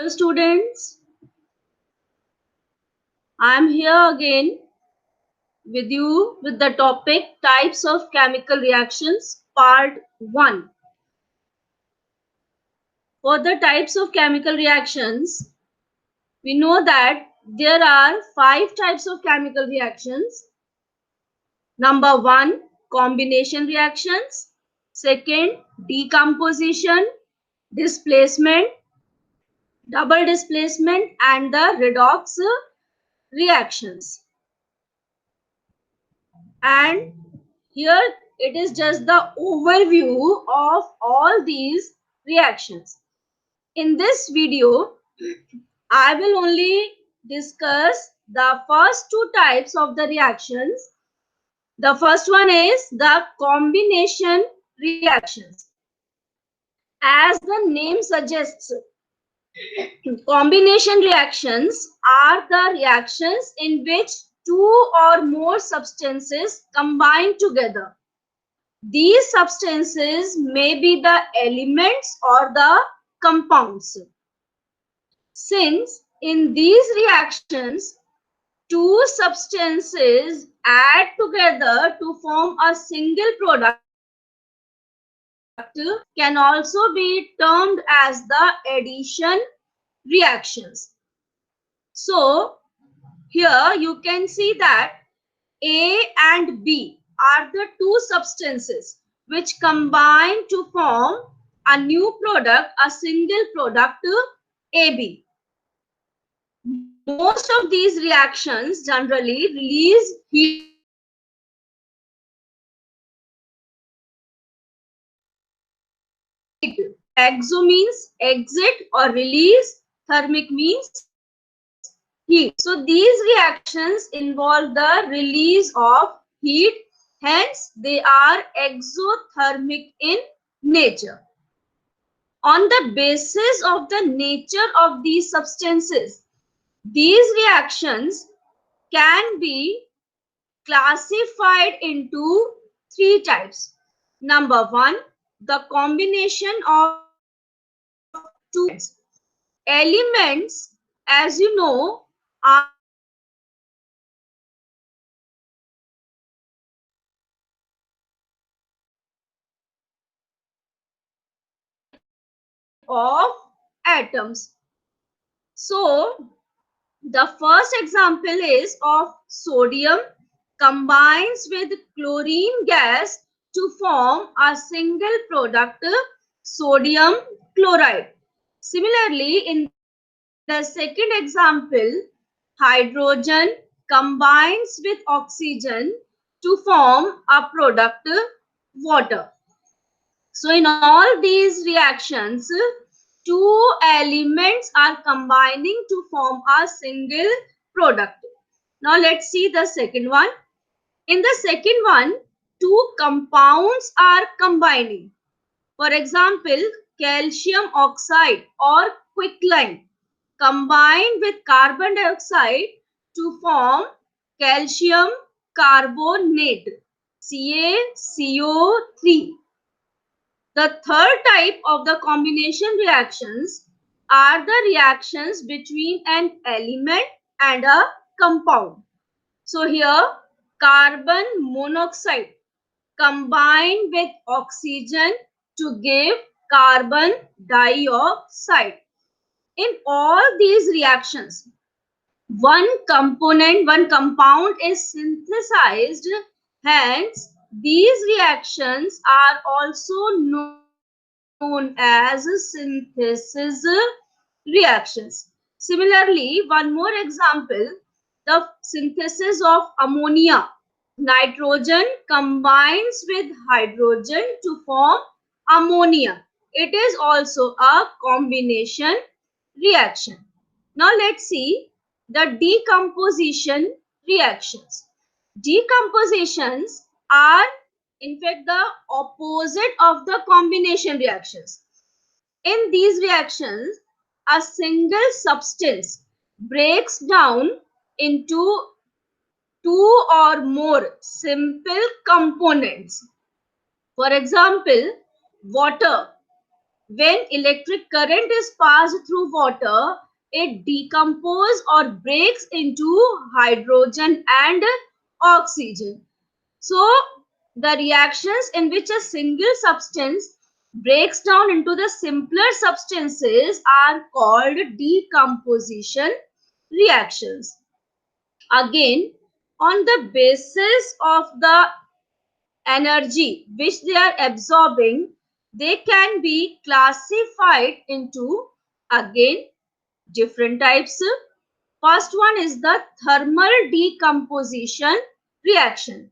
Hello students, I am here again with you with the topic types of chemical reactions part 1. For the types of chemical reactions, we know that there are 5 types of chemical reactions. Number 1, combination reactions. Second, decomposition, displacement, double displacement and the redox reactions. And here it is just the overview of all these reactions. In this video, I will only discuss the first two types of the reactions. The first one is the combination reactions. As the name suggests, combination reactions are the reactions in which two or more substances combine together. These substances may be the elements or the compounds. Since in these reactions, two substances add together to form a single product can also be termed as the addition reactions. So, here you can see that A and B are the two substances which combine to form a new product, a single product AB. Most of these reactions generally release heat. Exo means exit or release. Thermic means heat. So these reactions involve the release of heat. Hence, they are exothermic in nature. On the basis of the nature of these substances, these reactions can be classified into three types. Number one, the combination of two elements, as you know, are of atoms. So, the first example is of sodium combines with chlorine gas to form a single product, sodium chloride. Similarly, in the second example, hydrogen combines with oxygen to form a product, water. So in all these reactions, two elements are combining to form a single product. Now let's see the second one. In the second one, two compounds are combining. For example, calcium oxide or quicklime combined with carbon dioxide to form calcium carbonate, CaCO3. The third type of the combination reactions are the reactions between an element and a compound. So here carbon monoxide combined with oxygen to give carbon dioxide. In all these reactions, one compound is synthesized. Hence, these reactions are also known as synthesis reactions. Similarly, one more example, the synthesis of ammonia. Nitrogen combines with hydrogen to form ammonia. It is also a combination reaction. Now let's see the decomposition reactions. Decompositions are in fact the opposite of the combination reactions. In these reactions, a single substance breaks down into two or more simple components. For example, water when electric current is passed through water, it decomposes or breaks into hydrogen and oxygen. So, the reactions in which a single substance breaks down into the simpler substances are called decomposition reactions. Again, on the basis of the energy which they are absorbing, they can be classified into, again, different types. First one is the thermal decomposition reaction.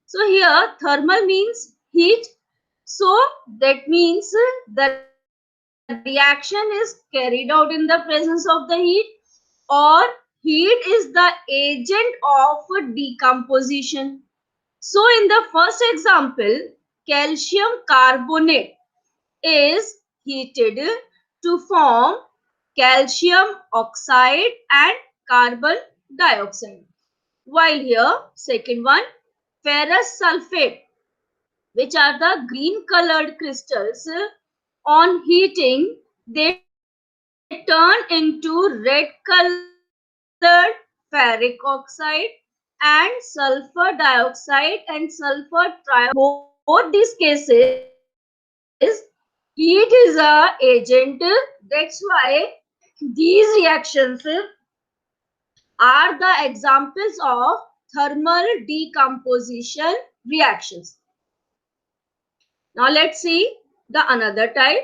So here thermal means heat. So that means the reaction is carried out in the presence of the heat, or heat is the agent of decomposition. So in the first example, calcium carbonate is heated to form calcium oxide and carbon dioxide. While here, second one, ferrous sulfate, which are the green colored crystals, on heating, they turn into red colored ferric oxide and sulfur dioxide and sulfur trioxide. In both these cases, heat is a agent. That's why these reactions are the examples of thermal decomposition reactions. Now let's see the another type.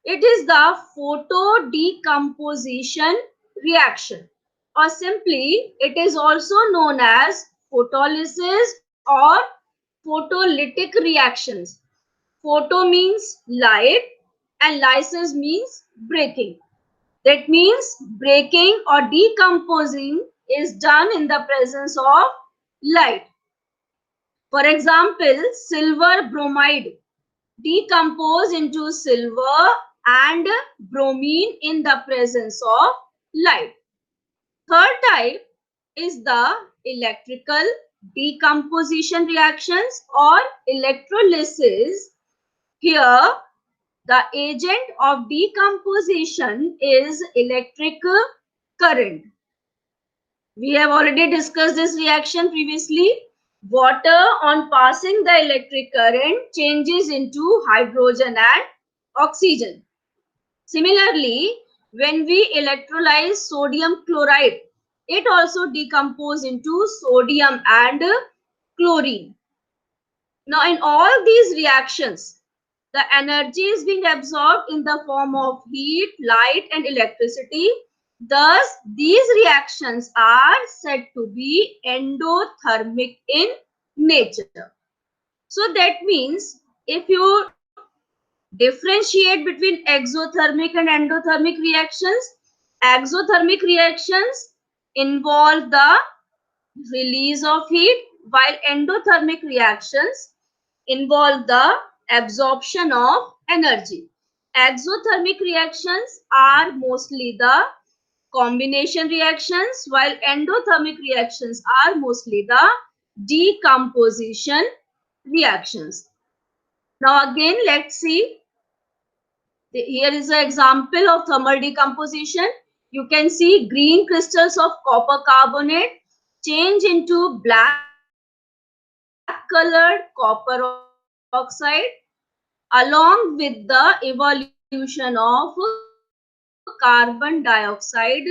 It is the photo decomposition reaction, or simply it is also known as photolysis or photolytic reactions. Photo means light and lysis means breaking. That means breaking or decomposing is done in the presence of light. For example, silver bromide decompose into silver and bromine in the presence of light. Third type is the electrical decomposition reactions or electrolysis. Here, the agent of decomposition is electric current. We have already discussed this reaction previously. Water on passing the electric current changes into hydrogen and oxygen. Similarly, when we electrolyze sodium chloride, it also decomposes into sodium and chlorine. Now, in all these reactions, the energy is being absorbed in the form of heat, light, and electricity. Thus, these reactions are said to be endothermic in nature. So that means if you differentiate between exothermic and endothermic reactions, exothermic reactions involve the release of heat, while endothermic reactions involve the absorption of energy. Exothermic reactions are mostly the combination reactions, while endothermic reactions are mostly the decomposition reactions. Now again, let's see. Here is an example of thermal decomposition. You can see green crystals of copper carbonate change into black colored copper oxide along with the evolution of carbon dioxide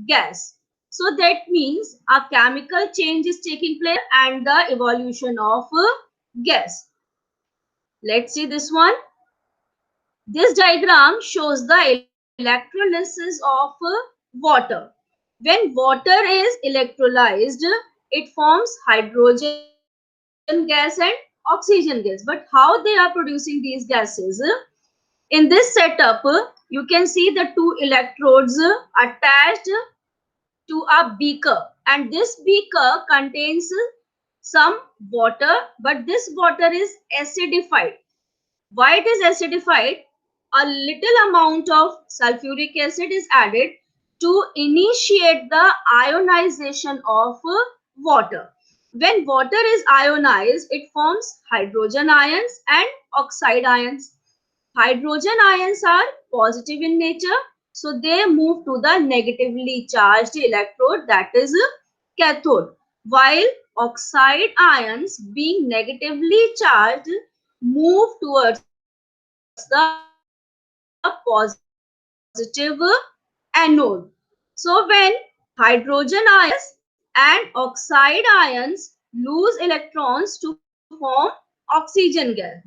gas. So that means a chemical change is taking place here and the evolution of gas. Let's see this one. This diagram shows the electrolysis of water. When water is electrolyzed, it forms hydrogen gas and oxygen gas. But how they are producing these gases? In this setup, you can see the two electrodes attached to a beaker, and this beaker contains some water, but this water is acidified. Why it is acidified? A little amount of sulfuric acid is added to initiate the ionization of water. When water is ionized, it forms hydrogen ions and oxide ions. Hydrogen ions are positive in nature, so they move to the negatively charged electrode, that is cathode, while oxide ions being negatively charged move towards the positive anode. So when hydrogen ions and oxide ions lose electrons to form oxygen gas.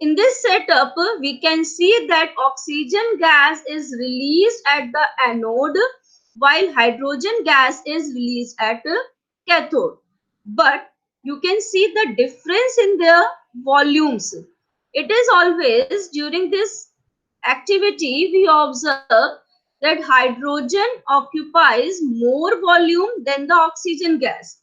In this setup, we can see that oxygen gas is released at the anode while hydrogen gas is released at cathode. But you can see the difference in their volumes. It is always during this activity we observe that hydrogen occupies more volume than the oxygen gas.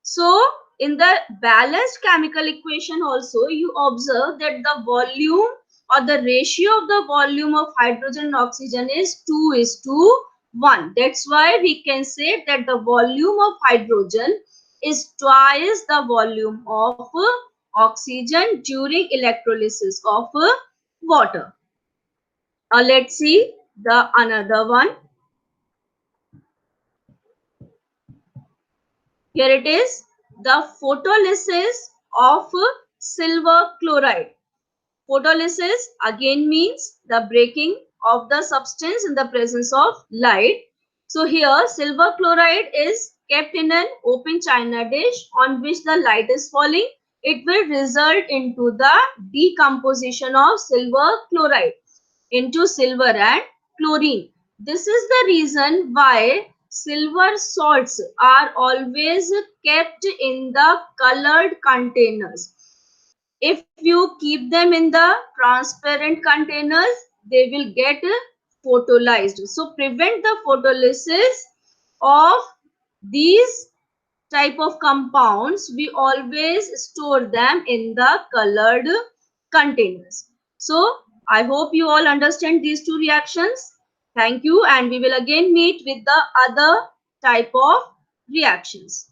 So, in the balanced chemical equation also, you observe that the volume or the ratio of the volume of hydrogen and oxygen is 2:1. That's why we can say that the volume of hydrogen is twice the volume of oxygen during electrolysis of water. Let's see the another one. Here it is, the photolysis of silver chloride. Photolysis again means the breaking of the substance in the presence of light. So here silver chloride is kept in an open china dish on which the light is falling. It will result into the decomposition of silver chloride into silver and chlorine. This is the reason why silver salts are always kept in the colored containers. If you keep them in the transparent containers, they will get photolysed. So prevent the photolysis of these type of compounds. We always store them in the colored containers. So I hope you all understand these two reactions. Thank you, and we will again meet with the other type of reactions.